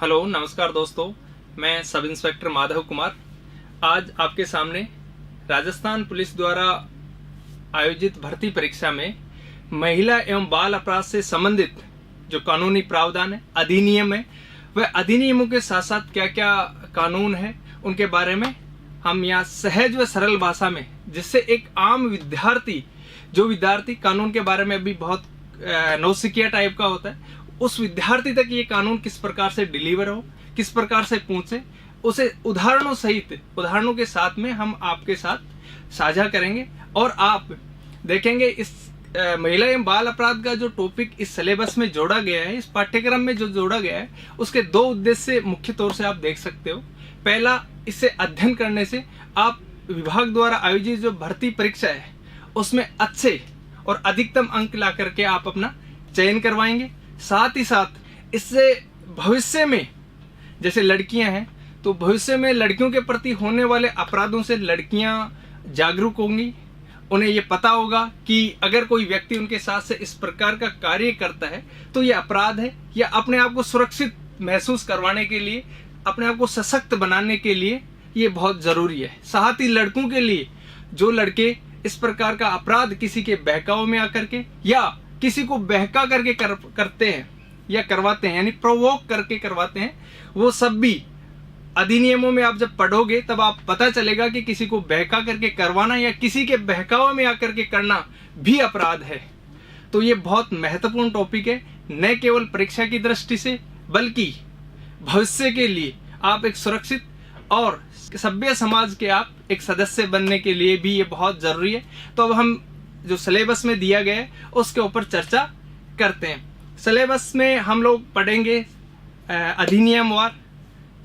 Hello नमस्कार दोस्तों, मैं सब इंस्पेक्टर माधव कुमार आज आपके सामने राजस्थान पुलिस द्वारा आयोजित भर्ती परीक्षा में महिला एवं बाल अपराध से संबंधित जो कानूनी प्रावधान है, अधिनियम है, वह अधिनियमों के साथ साथ क्या क्या कानून है उनके बारे में हम यहाँ सहज व सरल भाषा में, जिससे एक आम विद्यार्थी जो विद्यार्थी कानून के बारे में अभी बहुत नौसिखिया टाइप का होता है, उस विद्यार्थी तक ये कानून किस प्रकार से डिलीवर हो, किस प्रकार से पहुंचे, उसे उदाहरणों सहित उदाहरणों के साथ में हम आपके साथ साझा करेंगे। और आप देखेंगे इस महिला एवं बाल अपराध का जो टॉपिक इस सिलेबस में जोड़ा गया है, इस पाठ्यक्रम में जो जोड़ा गया है, उसके दो उद्देश्य मुख्य तौर से आप देख सकते हो। पहला, इससे अध्ययन करने से आप विभाग द्वारा आयोजित जो भर्ती परीक्षा है उसमें अच्छे और अधिकतम अंक ला करके आप अपना चयन करवाएंगे। साथ ही साथ इससे भविष्य में जैसे लड़कियां हैं तो भविष्य में लड़कियों के प्रति होने वाले अपराधों से लड़कियां जागरूक होंगी। उन्हें ये पता होगा कि अगर कोई व्यक्ति उनके साथ से इस प्रकार का कार्य करता है तो ये अपराध है, या अपने आप को सुरक्षित महसूस करवाने के लिए, अपने आप को सशक्त बनाने के लिए ये बहुत जरूरी है। साथ ही लड़कों के लिए, जो लड़के इस प्रकार का अपराध किसी के बहकावे में आकर के या किसी को बहका करके करते हैं या करवाते हैं, यानी प्रोवोक करके करवाते हैं, वो सब भी अधिनियमों में आप जब पढ़ोगे तब आप पता चलेगा कि किसी को बहका करके करवाना या किसी के बहकावे में आकर के करना भी अपराध है। तो ये बहुत महत्वपूर्ण टॉपिक है, न केवल परीक्षा की दृष्टि से बल्कि भविष्य के लिए आप एक सुरक्षित और सभ्य समाज के आप एक सदस्य बनने के लिए भी ये बहुत जरूरी है। तो अब हम जो सिलेबस में दिया गया है उसके ऊपर चर्चा करते हैं। सिलेबस में हम लोग पढ़ेंगे अधिनियमवार।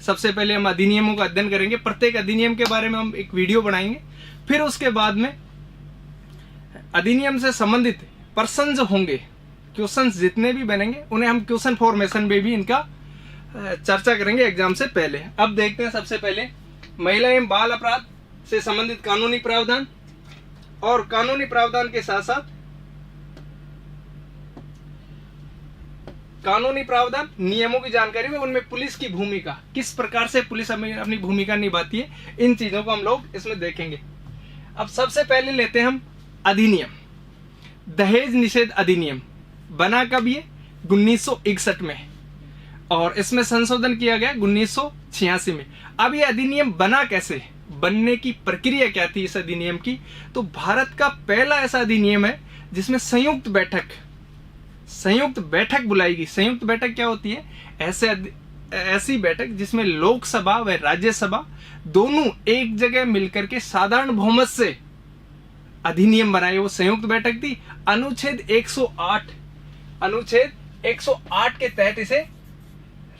सबसे पहले हम अधिनियमों का अध्ययन करेंगे, प्रत्येक अधिनियम के बारे में हम एक वीडियो बनाएंगे। फिर उसके बाद में अधिनियम से संबंधित प्रश्न होंगे, क्वेश्चंस जितने भी बनेंगे उन्हें हम क्वेश्चन फॉर्मेशन में भी इनका चर्चा करेंगे एग्जाम से पहले। अब देखते हैं सबसे पहले महिला एवं बाल अपराध से संबंधित कानूनी प्रावधान, और कानूनी प्रावधान के साथ साथ कानूनी प्रावधान नियमों की जानकारी में उनमें पुलिस की भूमिका, किस प्रकार से पुलिस अपनी भूमिका निभाती है, इन चीजों को हम लोग इसमें देखेंगे। अब सबसे पहले लेते हैं हम अधिनियम। दहेज निषेध अधिनियम बना कब? ये 1961 में, और इसमें संशोधन किया गया 1986 में। अब ये अधिनियम बना कैसे, बनने की प्रक्रिया क्या थी इस अधिनियम की? तो भारत का पहला ऐसा अधिनियम है जिसमें संयुक्त बैठक बुलाई गई। संयुक्त बैठक क्या होती है? ऐसी बैठक जिसमें लोकसभा व राज्यसभा दोनों एक जगह मिलकर के साधारण बहुमत से अधिनियम बनाए, वो संयुक्त बैठक थी। अनुच्छेद 108 के तहत इसे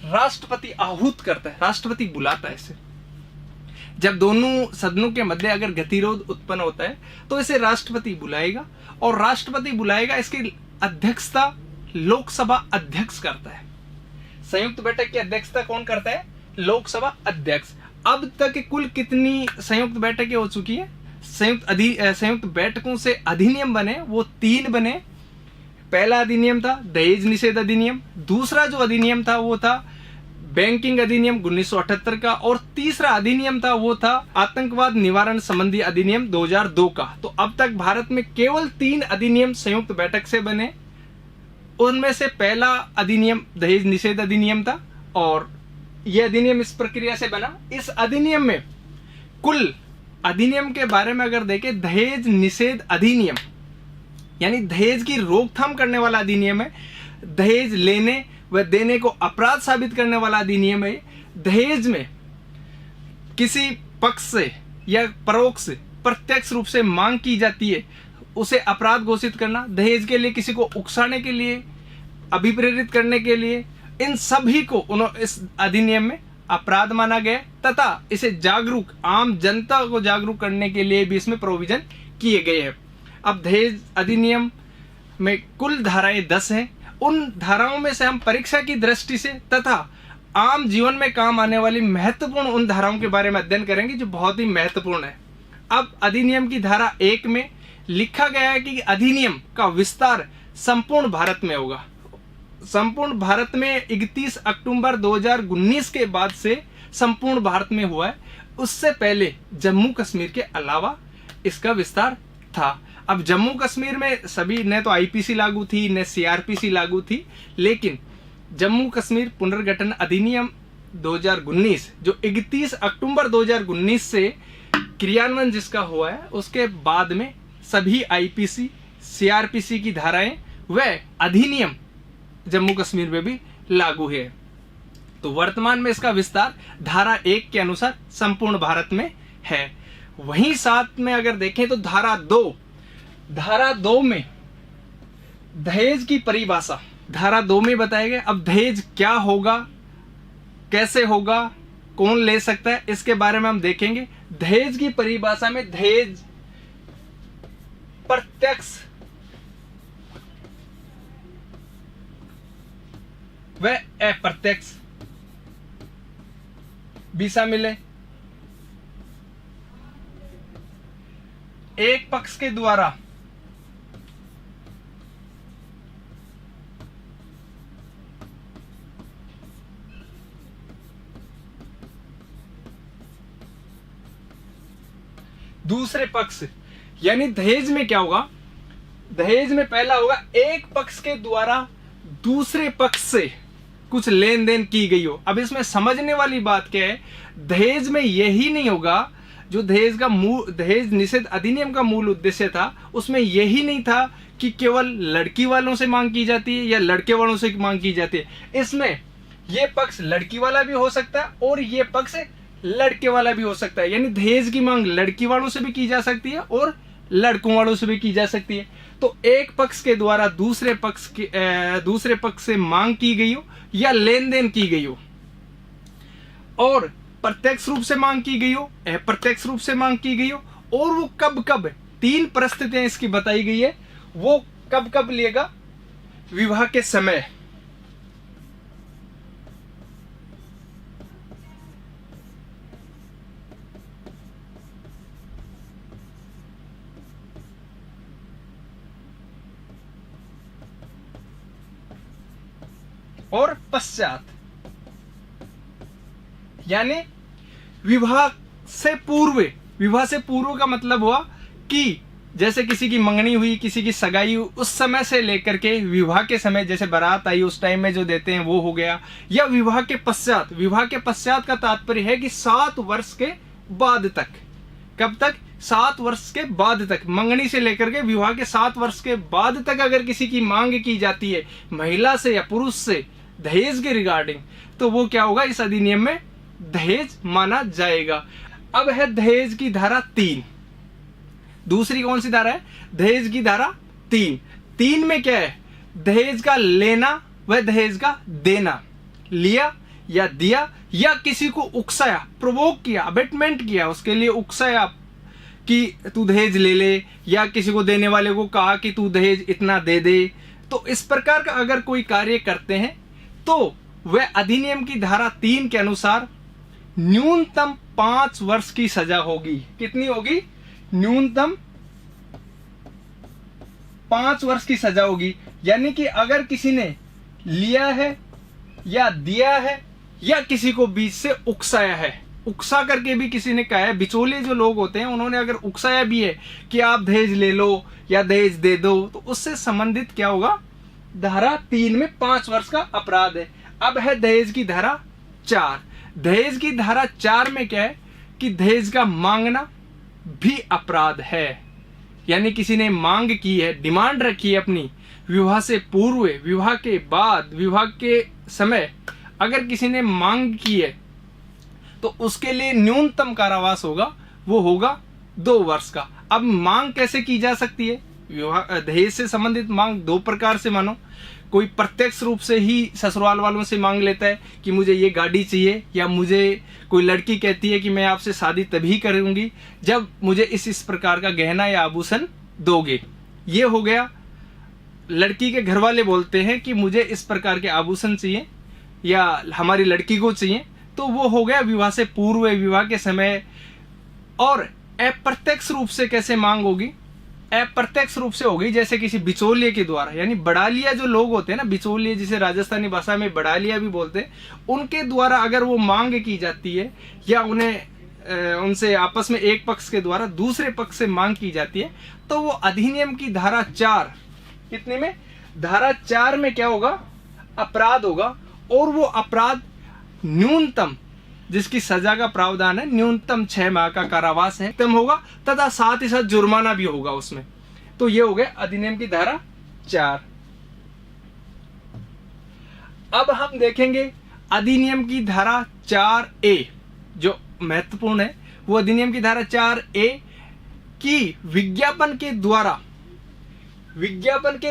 राष्ट्रपति आहूत करता है, राष्ट्रपति बुलाता है इसे। जब दोनों सदनों के मध्य अगर गतिरोध उत्पन्न होता है तो इसे राष्ट्रपति बुलाएगा, और राष्ट्रपति बुलाएगा, इसकी अध्यक्षता लोकसभा अध्यक्ष करता है। संयुक्त बैठक की अध्यक्षता कौन करता है? लोकसभा अध्यक्ष। अब तक कुल कितनी संयुक्त बैठकें हो चुकी है? संयुक्त बैठकों से अधिनियम बने वो 3 बने। पहला अधिनियम था दहेज निषेध अधिनियम, दूसरा जो अधिनियम था वो था बैंकिंग अधिनियम 1978 का, और तीसरा अधिनियम था वो था आतंकवाद निवारण संबंधी अधिनियम 2002 का। तो अब तक भारत में केवल 3 अधिनियम संयुक्त बैठक से बने। उनमें से पहला अधिनियम दहेज निषेध अधिनियम था, और यह अधिनियम इस प्रक्रिया से बना। इस अधिनियम में कुल अधिनियम के बारे में अगर देखें, दहेज निषेध अधिनियम यानी दहेज की रोकथाम करने वाला अधिनियम है। दहेज लेने व देने को अपराध साबित करने वाला अधिनियम है। दहेज में किसी पक्ष से या परोक्ष से प्रत्यक्ष रूप से मांग की जाती है, उसे अपराध घोषित करना, दहेज के लिए किसी को उकसाने के लिए, अभिप्रेरित करने के लिए, इन सभी को इस अधिनियम में अपराध माना गया, तथा इसे जागरूक आम जनता को जागरूक करने के लिए भी इसमें प्रोविजन किए गए हैं। अब दहेज अधिनियम में कुल धाराएं 10 हैं। उन धाराओं में से हम परीक्षा की दृष्टि से तथा आम जीवन में काम आने वाली महत्वपूर्ण उन धाराओं के बारे में अध्ययन करेंगे जो बहुत ही महत्वपूर्ण है। अब अधिनियम की धारा 1 में लिखा गया है कि अधिनियम का विस्तार संपूर्ण भारत में होगा। संपूर्ण भारत में 31 अक्टूबर 2019 के बाद से संपूर्ण भारत में हुआ है। उससे पहले जम्मू कश्मीर के अलावा इसका विस्तार था। अब जम्मू कश्मीर में सभी न तो आईपीसी लागू थी न सीआरपीसी लागू थी, लेकिन जम्मू कश्मीर पुनर्गठन अधिनियम 2019 जो 31 अक्टूबर 2019 से क्रियान्वयन जिसका हुआ है, उसके बाद में सभी आईपीसी सीआरपीसी की धाराएं व अधिनियम जम्मू कश्मीर में भी लागू है। तो वर्तमान में इसका विस्तार धारा 1 के अनुसार संपूर्ण भारत में है। वहीं साथ में अगर देखें तो धारा 2 में दहेज की परिभाषा धारा 2 में बताया गया। अब दहेज क्या होगा, कैसे होगा, कौन ले सकता है, इसके बारे में हम देखेंगे। दहेज की परिभाषा में दहेज प्रत्यक्ष व अप्रत्यक्ष भी शामिल है। एक पक्ष के द्वारा दूसरे पक्ष, यानी दहेज में क्या होगा, दहेज में पहला होगा एक पक्ष के द्वारा दूसरे पक्ष से कुछ लेन देन की गई हो। अब इसमें समझने वाली बात क्या है, दहेज में यही नहीं होगा जो दहेज निषेध अधिनियम का मूल उद्देश्य था, उसमें यही नहीं था कि केवल लड़की वालों से मांग की जाती है या लड़के वालों से मांग की जाती है। इसमें यह पक्ष लड़की वाला भी हो सकता है और यह पक्ष लड़के वाला भी हो सकता है, यानी दहेज की मांग लड़की वालों से भी की जा सकती है और लड़कों वालों से भी की जा सकती है। तो एक पक्ष के द्वारा दूसरे पक्ष से मांग की गई हो या लेन देन की गई हो, और प्रत्यक्ष रूप से मांग की गई हो, अप्रत्यक्ष रूप से मांग की गई हो, और वो कब कब, 3 परिस्थितियां इसकी बताई गई है, वो कब कब लेगा, विवाह के समय, और पश्चात, यानी विवाह से पूर्व का मतलब हुआ कि जैसे किसी की मंगनी हुई, किसी की सगाई हुई, उस समय से लेकर के विवाह के समय, जैसे बारात आई उस टाइम में जो देते हैं वो हो गया, या विवाह के पश्चात। विवाह के पश्चात का तात्पर्य है कि 7 वर्ष के बाद तक। कब तक? 7 वर्ष के बाद तक, मंगनी से लेकर के विवाह के 7 वर्ष के बाद तक अगर किसी की मांग की जाती है महिला से या पुरुष से दहेज के रिगार्डिंग, तो वो क्या होगा, इस अधिनियम में दहेज माना जाएगा। अब है दहेज की धारा 3। दूसरी कौन सी धारा है? दहेज की धारा 3 में क्या है? दहेज का लेना व दहेज का देना। लिया या दिया या किसी को उकसाया, प्रोवोक किया, अबेटमेंट किया, उसके लिए उकसाया कि तू दहेज ले ले, या किसी को देने वाले को कहा कि तू दहेज इतना दे दे। तो इस प्रकार का अगर कोई कार्य करते हैं तो वह अधिनियम की धारा 3 के अनुसार न्यूनतम 5 वर्ष की सजा होगी। कितनी होगी? न्यूनतम 5 वर्ष की सजा होगी। यानी कि अगर किसी ने लिया है या दिया है या किसी को बीच से उकसाया है, उकसा करके भी किसी ने कहा है, बिचौलिए जो लोग होते हैं उन्होंने अगर उकसाया भी है कि आप दहेज ले लो या दहेज दे दो, तो उससे संबंधित क्या होगा? धारा 3 में 5 वर्ष का अपराध है। अब है दहेज की धारा 4। दहेज की धारा 4 में क्या है कि दहेज का मांगना भी अपराध है। यानी किसी ने मांग की है, डिमांड रखी है अपनी, विवाह से पूर्व, विवाह के बाद, विवाह के समय अगर किसी ने मांग की है तो उसके लिए न्यूनतम कारावास होगा, वो होगा 2 वर्ष का। अब मांग कैसे की जा सकती है? विवाह दहेज से संबंधित मांग 2 प्रकार से मानो। कोई प्रत्यक्ष रूप से ही ससुराल वालों से मांग लेता है कि मुझे ये गाड़ी चाहिए, या मुझे कोई लड़की कहती है कि मैं आपसे शादी तभी करूंगी जब मुझे इस प्रकार का गहना या आभूषण दोगे। ये हो गया। लड़की के घर वाले बोलते हैं कि मुझे इस प्रकार के आभूषण चाहिए या हमारी लड़की को चाहिए, तो वो हो गया विवाह से पूर्व, विवाह के समय। और अप्रत्यक्ष रूप से कैसे मांग होगी? अप्रत्यक्ष रूप से हो गई, जैसे किसी बिचौलिए के द्वारा, यानी बड़ालिया जो लोग होते हैं ना, बिचौलिए जिसे राजस्थानी भाषा में बड़ालिया भी बोलते हैं, उनके द्वारा अगर वो मांग की जाती है या उन्हें उनसे आपस में एक पक्ष के द्वारा दूसरे पक्ष से मांग की जाती है, तो वो अधिनियम की धारा 4 कितने में, धारा 4 में क्या होगा, अपराध होगा। और वो अपराध न्यूनतम, जिसकी सजा का प्रावधान है न्यूनतम 6 माह का कारावास है, तम होगा, तथा साथ ही साथ जुर्माना भी होगा उसमें। तो ये हो गया अधिनियम की धारा 4। अब हम देखेंगे अधिनियम की धारा 4A जो महत्वपूर्ण है। वो अधिनियम की धारा 4A की विज्ञापन के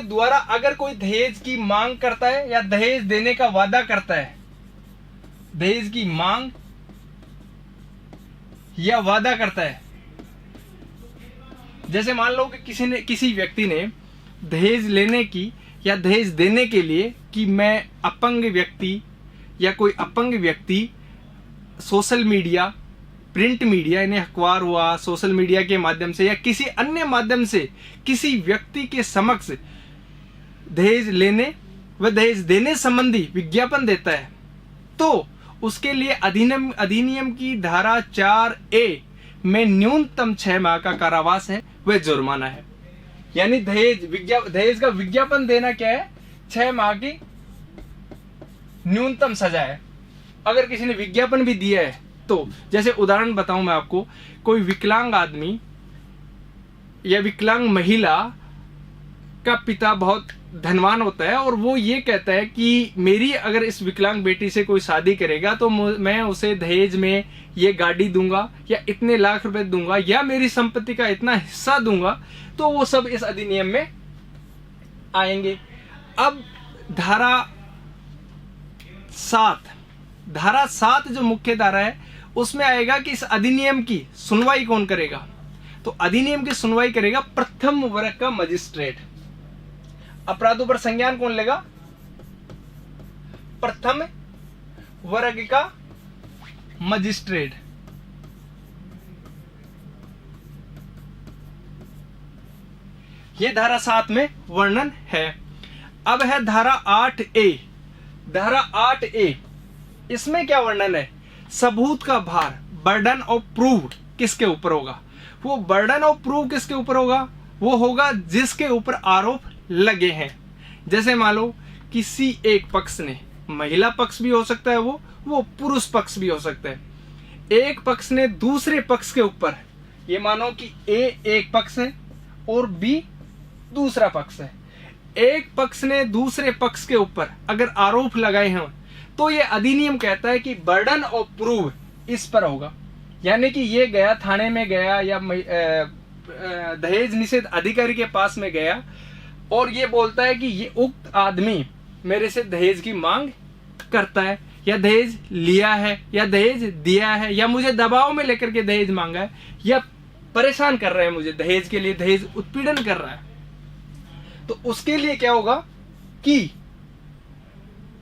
द्वारा अगर कोई दहेज की मांग करता है या दहेज देने का वादा करता है, दहेज की मांग या वादा करता है, जैसे मान लो कि किसी व्यक्ति ने दहेज लेने की या दहेज देने के लिए कि मैं अपंग व्यक्ति या कोई अपंग व्यक्ति सोशल मीडिया, प्रिंट मीडिया, यानी अखबार हुआ, सोशल मीडिया के माध्यम से या किसी अन्य माध्यम से किसी व्यक्ति के समक्ष दहेज लेने व दहेज देने संबंधी विज्ञापन देता है, तो उसके लिए अधिनियम की धारा 4A में न्यूनतम 6 माह का कारावास है, वह जुर्माना है। यानी दहेज का विज्ञापन देना क्या है, 6 माह की न्यूनतम सजा है। अगर किसी ने विज्ञापन भी दिया है तो, जैसे उदाहरण बताऊं मैं आपको, कोई विकलांग आदमी या विकलांग महिला का पिता बहुत धनवान होता है और वो ये कहता है कि मेरी अगर इस विकलांग बेटी से कोई शादी करेगा तो मैं उसे दहेज में ये गाड़ी दूंगा या इतने लाख रुपए दूंगा या मेरी संपत्ति का इतना हिस्सा दूंगा, तो वो सब इस अधिनियम में आएंगे। अब धारा 7 जो मुख्य धारा है उसमें आएगा कि इस अधिनियम की सुनवाई कौन करेगा। तो अधिनियम की सुनवाई करेगा प्रथम वर्ग का मजिस्ट्रेट। अपराधों पर संज्ञान कौन लेगा, प्रथम वर्ग का मजिस्ट्रेट। यह धारा 7 में वर्णन है। अब है धारा 8A। धारा 8A, इसमें क्या वर्णन है, सबूत का भार, बर्डन ऑफ प्रूफ किसके ऊपर होगा। वो बर्डन ऑफ प्रूफ किसके ऊपर होगा, वो होगा जिसके ऊपर आरोप लगे हैं। जैसे मान लो किसी एक पक्ष ने, महिला पक्ष भी हो सकता है, वो पुरुष पक्ष भी हो सकता है, एक पक्ष ने दूसरे पक्ष के ऊपर, ये मानो कि A एक पक्ष है और B दूसरा पक्ष है, एक पक्ष ने दूसरे पक्ष के ऊपर अगर आरोप लगाए हैं तो ये अधिनियम कहता है कि बर्डन ऑफ प्रूफ इस पर होगा। यानी कि ये गया थाने में गया या दहेज निषेध अधिकारी के पास में गया और ये बोलता है कि ये उक्त आदमी मेरे से दहेज की मांग करता है या दहेज लिया है या दहेज दिया है या मुझे दबाव में लेकर के दहेज मांगा है या परेशान कर रहा है, मुझे दहेज के लिए दहेज उत्पीड़न कर रहा है, तो उसके लिए क्या होगा कि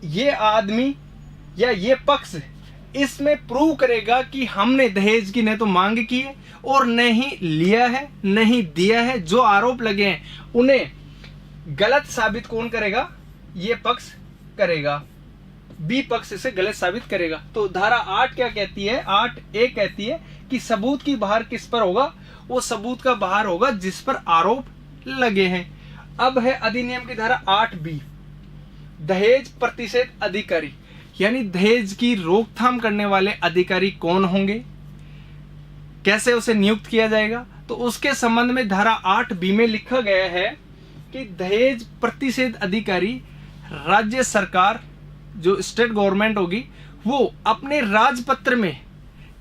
ये आदमी या ये पक्ष इसमें प्रूव करेगा कि हमने दहेज की न तो मांग की है और न ही लिया है न ही दिया है। जो आरोप लगे हैं उन्हें गलत साबित कौन करेगा, ये पक्ष करेगा, बी पक्ष से गलत साबित करेगा। तो धारा 8 क्या कहती है, 8A कहती है कि सबूत की बहार किस पर होगा, वो सबूत का बहार होगा जिस पर आरोप लगे हैं। अब है अधिनियम की धारा 8B, दहेज प्रतिषेध अधिकारी, यानी दहेज की रोकथाम करने वाले अधिकारी कौन होंगे, कैसे उसे नियुक्त किया जाएगा। तो उसके संबंध में धारा 8B में लिखा गया है कि दहेज प्रतिषेध अधिकारी राज्य सरकार, जो स्टेट गवर्नमेंट होगी, वो अपने राजपत्र में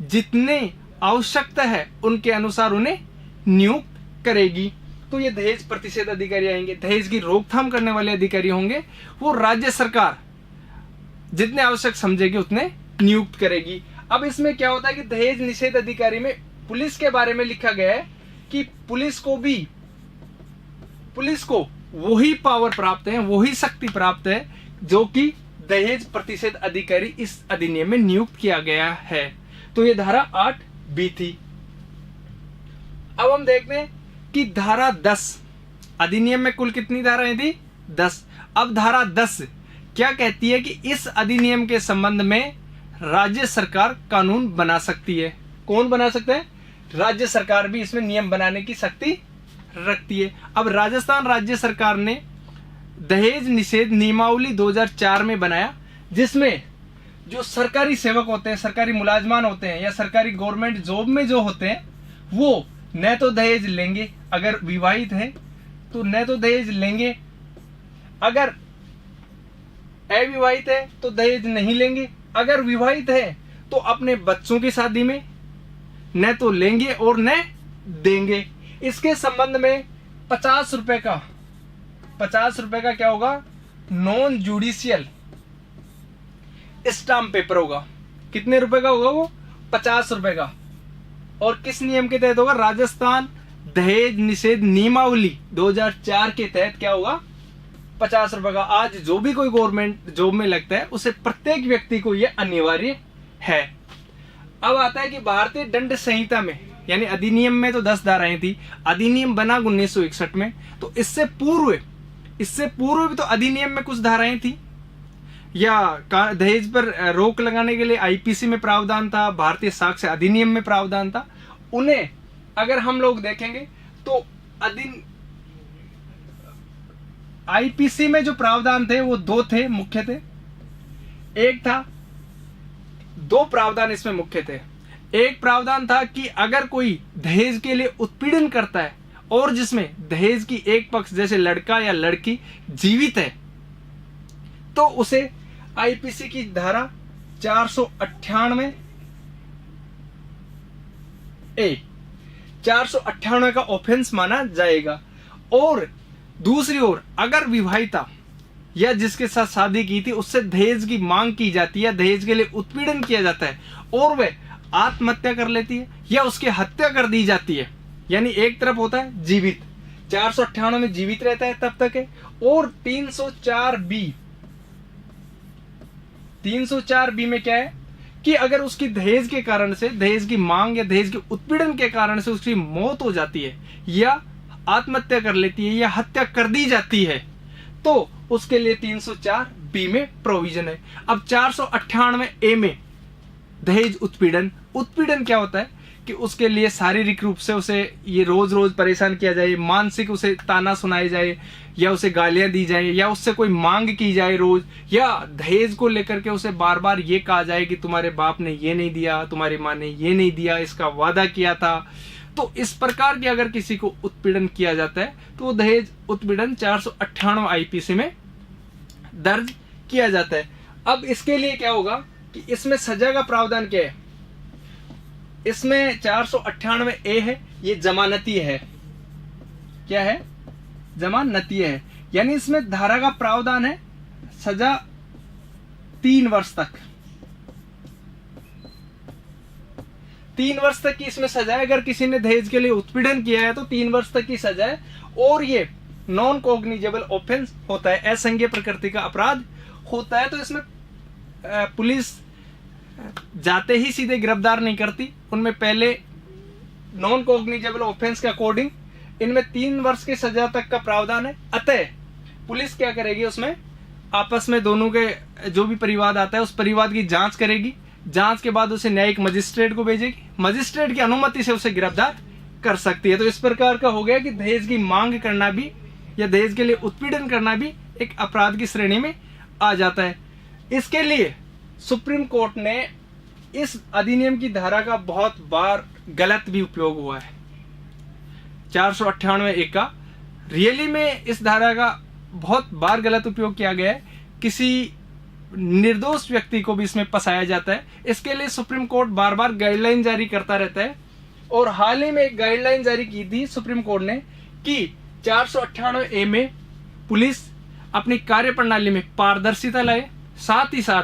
जितने आवश्यकता है उनके अनुसार उन्हें नियुक्त करेगी। तो ये दहेज प्रतिषेध अधिकारी आएंगे, दहेज की रोकथाम करने वाले अधिकारी होंगे, वो राज्य सरकार जितने आवश्यक समझेगी उतने नियुक्त करेगी। अब इसमें क्या होता है कि दहेज निषेध अधिकारी में पुलिस के बारे में लिखा गया है कि पुलिस को वही पावर प्राप्त है, वही शक्ति प्राप्त है जो कि दहेज प्रतिषेध अधिकारी इस अधिनियम में नियुक्त किया गया है। तो ये धारा 8B थी। अब हम देखते हैं कि धारा 10, अधिनियम में कुल कितनी धाराएं थी? 10। अब धारा 10 क्या कहती है कि इस अधिनियम के संबंध में राज्य सरकार कानून बना सकती है। कौन बना सकता है? राज्य सरकार भी इसमें नियम बनाने की शक्ति रखती है। अब राजस्थान राज्य सरकार ने दहेज निषेध नियमावली 2004 में बनाया, जिसमें जो सरकारी सेवक होते हैं, सरकारी मुलाजमान होते हैं या सरकारी गवर्नमेंट जॉब में जो होते हैं, वो न तो दहेज लेंगे, अगर विवाहित है तो न तो दहेज लेंगे, अगर अविवाहित है तो दहेज नहीं लेंगे, अगर विवाहित है तो अपने बच्चों की शादी में न तो लेंगे और न देंगे। इसके संबंध में 50 रुपए का क्या होगा? नॉन जुडिशियल स्टाम्प पेपर होगा। कितने रुपए का होगा वो? 50 रुपए का। और किस नियम के तहत होगा? राजस्थान दहेज निषेध नियमावली 2004 के तहत क्या होगा? 50 रुपए का। आज जो भी कोई गवर्नमेंट जॉब में लगता है उसे प्रत्येक व्यक्ति को यह अनिवार्य है। अब आता है कि भारतीय दंड संहिता में, यानी अधिनियम में तो 10 धाराएं थी, अधिनियम बना 1961 में, तो इससे पूर्व भी तो अधिनियम में कुछ धाराएं थी, या दहेज पर रोक लगाने के लिए आईपीसी में प्रावधान था, भारतीय साक्ष्य अधिनियम में प्रावधान था। उन्हें अगर हम लोग देखेंगे तो आईपीसी में जो प्रावधान थे वो 2 थे, मुख्य थे। एक था, 2 प्रावधान इसमें मुख्य थे। एक प्रावधान था कि अगर कोई दहेज के लिए उत्पीड़न करता है और जिसमें दहेज की एक पक्ष जैसे लड़का या लड़की जीवित है, तो उसे आईपीसी की धारा 498 का ऑफेंस माना जाएगा। और दूसरी ओर अगर विवाहिता या जिसके साथ शादी की थी उससे दहेज की मांग की जाती है, दहेज के लिए उत्पीड़न किया जाता है और वह आत्महत्या कर लेती है या उसकी हत्या कर दी जाती है, यानी एक तरफ होता है जीवित, 498 में जीवित रहता है तब तक है, और 304 बी में क्या है कि अगर उसकी दहेज के कारण से, दहेज की मांग या दहेज के उत्पीड़न के कारण से उसकी मौत हो जाती है या आत्महत्या कर लेती है या हत्या कर दी जाती है, तो उसके लिए 304 बी में प्रोविजन है। अब 498 ए में दहेज उत्पीड़न क्या होता है कि उसके लिए शारीरिक रूप से उसे ये रोज रोज परेशान किया जाए, मानसिक उसे ताना सुनाया जाए या उसे गालियां दी जाए या उससे कोई मांग की जाए रोज, या दहेज को लेकर के उसे बार बार ये कहा जाए कि तुम्हारे बाप ने ये नहीं दिया, तुम्हारी माँ ने ये नहीं दिया, इसका वादा किया था। तो इस प्रकार के अगर किसी को उत्पीड़न किया जाता है तो वो दहेज उत्पीड़न 498 आईपीसी में दर्ज किया जाता है। अब इसके लिए क्या होगा कि इसमें सजा का प्रावधान क्या है? इसमें 498 ए है, ये जमानती है। क्या है? जमानती है, यानी इसमें धारा का प्रावधान है सजा 3 वर्ष तक, 3 वर्ष तक की इसमें सजा है। अगर किसी ने दहेज के लिए उत्पीड़न किया है तो 3 वर्ष तक की सजा है, और ये नॉन कॉग्निजेबल ऑफेंस होता है, असंज्ञेय प्रकृति का अपराध होता है। तो इसमें पुलिस जाते ही सीधे गिरफ्तार नहीं करती, उनमें पहले नॉन कॉग्निजेबल ऑफेंस के अकॉर्डिंग इनमें 3 वर्ष की सजा तक का प्रावधान है। अतः पुलिस क्या करेगी, उसमें आपस में दोनों के जो भी परिवाद आता है उस परिवाद की जांच करेगी, जांच के बाद उसे न्यायिक मजिस्ट्रेट को भेजेगी, मजिस्ट्रेट की अनुमति से उसे गिरफ्तार कर सकती है। तो इस प्रकार का हो गया कि दहेज की मांग करना भी या दहेज के लिए उत्पीड़न करना भी एक अपराध की श्रेणी में आ जाता है। इसके लिए सुप्रीम कोर्ट ने इस अधिनियम की धारा का बहुत बार गलत भी उपयोग हुआ है। 498 ए का रियली में इस धारा का बहुत बार गलत उपयोग किया गया है, किसी निर्दोष व्यक्ति को भी इसमें फंसाया जाता है। इसके लिए सुप्रीम कोर्ट बार बार गाइडलाइन जारी करता रहता है, और हाल ही में एक गाइडलाइन जारी की थी सुप्रीम कोर्ट ने कि 498 ए में पुलिस अपनी कार्यप्रणाली में पारदर्शिता लाए, साथ ही साथ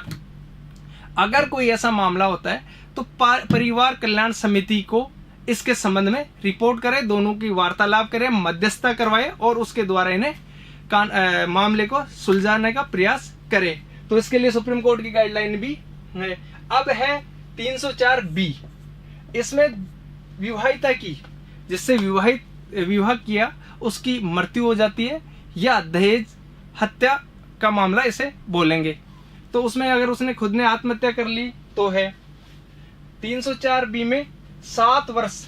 अगर कोई ऐसा मामला होता है तो परिवार कल्याण समिति को इसके संबंध में रिपोर्ट करे, दोनों की वार्तालाप करे, मध्यस्थता करवाए और उसके द्वारा इन्हें मामले को सुलझाने का प्रयास करे। तो इसके लिए सुप्रीम कोर्ट की गाइडलाइन भी है। अब है 304 बी, इसमें विवाहिता की, जिससे विवाहित विवाह किया उसकी मृत्यु हो जाती है, या दहेज हत्या का मामला इसे बोलेंगे। तो उसमें अगर उसने खुद ने आत्महत्या कर ली तो है 304B में 7 वर्ष,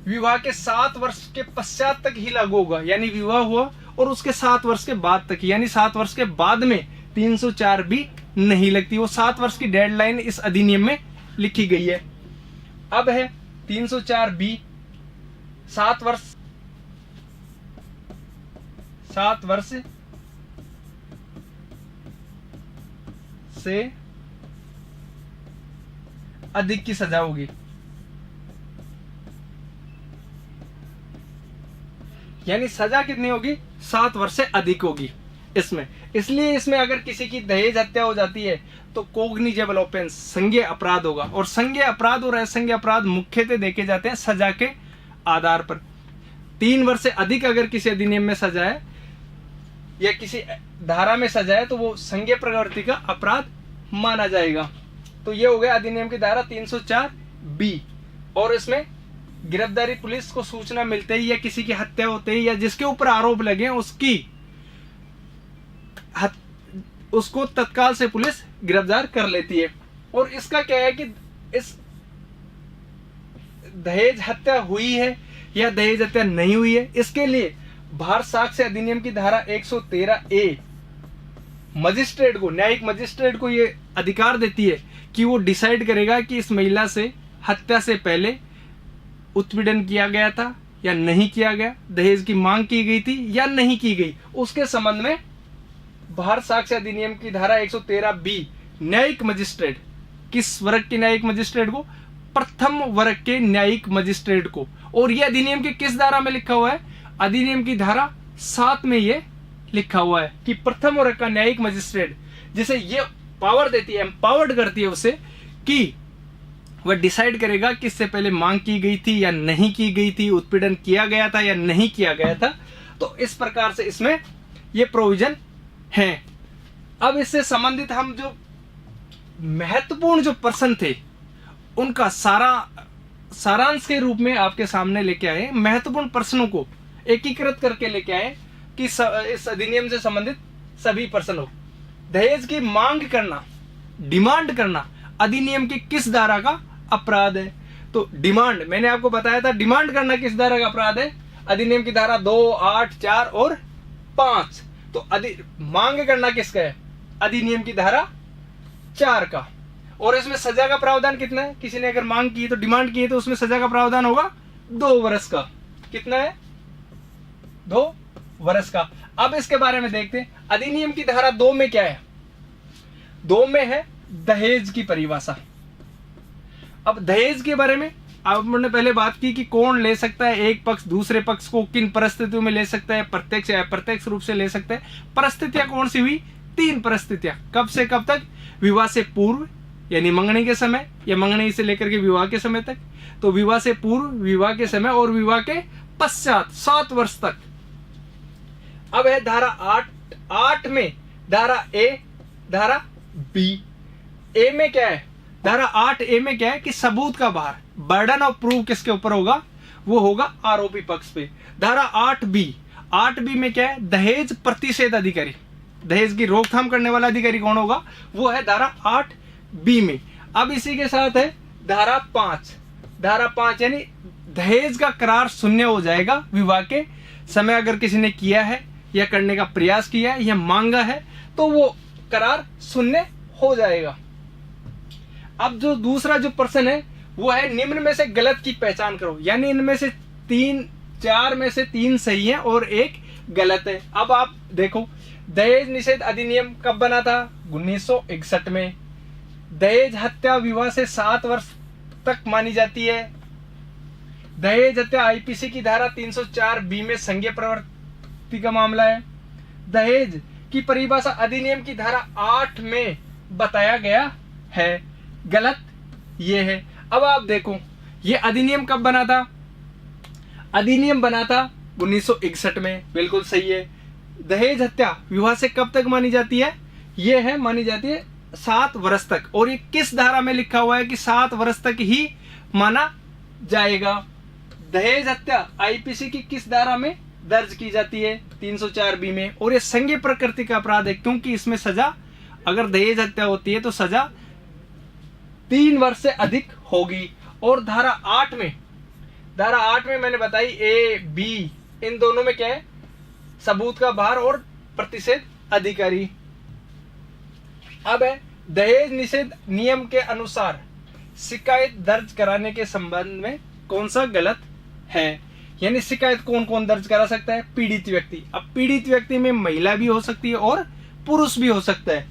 विवाह के 7 वर्ष के पश्चात तक ही लागू होगा, यानी विवाह हुआ और उसके 7 वर्ष के बाद तक, यानी 7 वर्ष के बाद में 304B नहीं लगती। वो 7 वर्ष की डेडलाइन इस अधिनियम में लिखी गई है। अब है 304B 7 वर्ष से अधिक की सजा होगी, यानी सजा कितनी होगी? 7 वर्ष से अधिक होगी इसमें। इसलिए इसमें अगर किसी की दहेज हत्या हो जाती है तो कोग्निजेबल ऑफेंस, संज्ञेय अपराध होगा। और संज्ञेय अपराध और असंज्ञेय अपराध मुख्यतः देखे जाते हैं सजा के आधार पर। 3 वर्ष से अधिक अगर किसी अधिनियम में सजा है या किसी धारा में सजा है तो वो संज्ञेय प्रवृत्ति का अपराध माना जाएगा। तो ये हो गया अधिनियम की धारा 304B। और इसमें गिरफ्तारी पुलिस को सूचना मिलते ही या किसी की हत्या होते ही या जिसके ऊपर आरोप लगे उसको तत्काल से पुलिस गिरफ्तार कर लेती है। और इसका क्या है कि इस दहेज हत्या हुई है या दहेज हत्या नहीं हुई है, इसके लिए भारत साक्ष्य अधिनियम की धारा 113A मजिस्ट्रेट को, न्यायिक मजिस्ट्रेट को ये अधिकार देती है कि वो डिसाइड करेगा कि इस महिला से हत्या से पहले उत्पीड़न किया गया था या नहीं किया गया, दहेज की मांग की गई थी या नहीं की गई। उसके संबंध में भारत साक्ष्य अधिनियम की धारा 113B न्यायिक मजिस्ट्रेट, किस वर्ग के न्यायिक मजिस्ट्रेट को? प्रथम वर्ग के न्यायिक मजिस्ट्रेट को। और यह अधिनियम की किस धारा में लिखा हुआ है? अधिनियम की धारा 7 में यह लिखा हुआ है कि प्रथम वर्ग का न्यायिक मजिस्ट्रेट, जिसे ये पावर देती है, एम्पावर्ड करती है उसे, कि वह डिसाइड करेगा कि इससे पहले मांग की गई थी या नहीं की गई थी, उत्पीड़न किया गया था या नहीं किया गया था। तो इस प्रकार से इसमें ये प्रोविजन है। अब इससे संबंधित हम जो महत्वपूर्ण जो प्रश्न थे उनका सारांश के रूप में आपके सामने लेके आए। महत्वपूर्ण प्रश्नों को एकीकृत करके लेके आए कि इस अधिनियम से संबंधित सभी प्रश्न हो। दहेज की मांग करना, डिमांड करना अधिनियम की किस धारा का अपराध है? तो डिमांड, मैंने आपको बताया था डिमांड करना किस धारा का अपराध है? अधिनियम की धारा 2, 8, 4 और 5। तो मांग करना किसका है? अधिनियम की धारा 4 का। और इसमें सजा का प्रावधान कितना है? किसी ने अगर मांग की तो, डिमांड की है तो उसमें सजा का प्रावधान होगा 2 वर्ष का। कितना है? 2 वर्ष का। अब इसके बारे में देखते हैं अधिनियम की धारा 2 में क्या है। 2 में है दहेज की परिभाषा। अब दहेज के बारे में आपने पहले बात की कि कौन ले सकता है, एक पक्ष दूसरे पक्ष को किन परिस्थितियों में ले सकता है, प्रत्यक्ष या अप्रत्यक्ष रूप से ले सकता है। परिस्थितियां कौन सी हुई? 3 परिस्थितियां। कब से कब तक? विवाह से पूर्व यानी मंगनी के समय, या मंगनी से लेकर के विवाह के समय तक। तो विवाह से पूर्व, विवाह के समय और विवाह के पश्चात 7 वर्ष तक। अब है धारा 8 में धारा A, धारा B। ए में क्या है? धारा 8A में क्या है कि सबूत का भार, बर्डन ऑफ प्रूफ किसके ऊपर होगा? वो होगा आरोपी पक्ष पे। धारा 8B में क्या है? दहेज प्रतिषेध अधिकारी, दहेज की रोकथाम करने वाला अधिकारी कौन होगा? वो है धारा 8B में। अब इसी के साथ है धारा 5। धारा 5 यानी दहेज का करार शून्य हो जाएगा विवाह के समय। अगर किसी ने किया है या करने का प्रयास किया है या मांगा है तो वो करार शून्य हो जाएगा। अब जो दूसरा जो प्रश्न है वो है निम्न में से गलत की पहचान करो, यानी इनमें से 4 में से 3 सही है और 1 गलत है। अब आप देखो, दहेज निषेध अधिनियम कब बना था? 1961 में। दहेज हत्या विवाह से 7 वर्ष तक मानी जाती है। दहेज हत्या आईपीसी की धारा 304B में संज्ञेय प्रवृत्ति का मामला है। दहेज की परिभाषा अधिनियम की धारा 8 में बताया गया है। गलत ये है। अब आप देखो, ये अधिनियम कब बना था? अधिनियम बना था 1961 में, बिल्कुल सही है। दहेज हत्या विवाह से कब तक मानी जाती है? ये है, मानी जाती है 7 वर्ष तक। और ये किस धारा में लिखा हुआ है कि 7 वर्ष तक ही माना जाएगा? दहेज हत्या आईपीसी की किस धारा में दर्ज की जाती है? 304 बी में। और ये संज्ञेय प्रकृति का अपराध है, क्योंकि इसमें सजा, अगर दहेज हत्या होती है तो सजा 3 वर्ष से अधिक होगी। और धारा 8 में मैंने बताई ए बी इन दोनों में क्या है? सबूत का भार और प्रतिषेध अधिकारी। अब है दहेज निषेध नियम के अनुसार शिकायत दर्ज कराने के संबंध में कौन सा गलत है? यानी शिकायत कौन कौन दर्ज करा सकता है? पीड़ित व्यक्ति। अब पीड़ित व्यक्ति में महिला भी हो सकती है और पुरुष भी हो सकता है।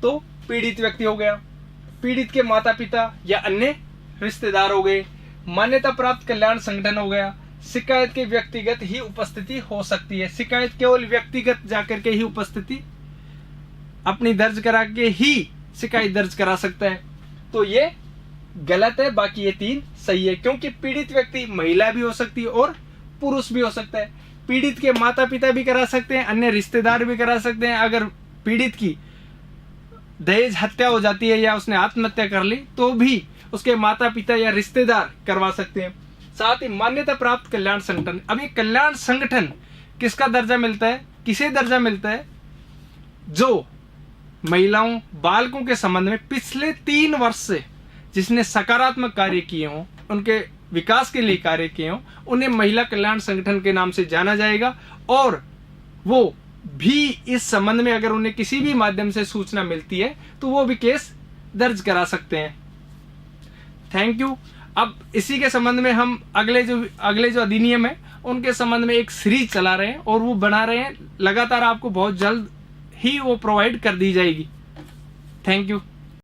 तो पीड़ित व्यक्ति हो गया, पीड़ित के माता पिता या अन्य रिश्तेदार हो गए, मान्यता प्राप्त कल्याण संगठन हो गया। शिकायत की व्यक्तिगत ही उपस्थिति हो सकती है। शिकायत केवल व्यक्तिगत जाकर के ही उपस्थिति अपनी दर्ज करा के ही शिकायत दर्ज करा सकता है। तो ये गलत है, बाकी ये 3 सही है, क्योंकि पीड़ित व्यक्ति महिला भी हो सकती है और पुरुष भी हो सकता है। पीड़ित के माता पिता भी करा सकते हैं, अन्य रिश्तेदार भी करा सकते हैं। अगर पीड़ित की दहेज हत्या हो जाती है या उसने आत्महत्या कर ली तो भी उसके माता पिता या रिश्तेदार करवा सकते हैं। साथ ही मान्यता प्राप्त कल्याण संगठन। अब ये कल्याण संगठन किसका दर्जा मिलता है? किसे दर्जा मिलता है? जो महिलाओं बालकों के संबंध में पिछले 3 वर्ष से जिसने सकारात्मक कार्य किए हों, उनके विकास के लिए कार्य किए हों, उन्हें महिला कल्याण संगठन के नाम से जाना जाएगा। और वो भी इस संबंध में अगर उन्हें किसी भी माध्यम से सूचना मिलती है तो वो भी केस दर्ज करा सकते हैं। Thank you. अब इसी के संबंध में हम अगले जो अधिनियम है उनके संबंध में एक सीरीज चला रहे हैं और वो बना रहे हैं, लगातार आपको बहुत जल्द ही वो प्रोवाइड कर दी जाएगी। Thank you.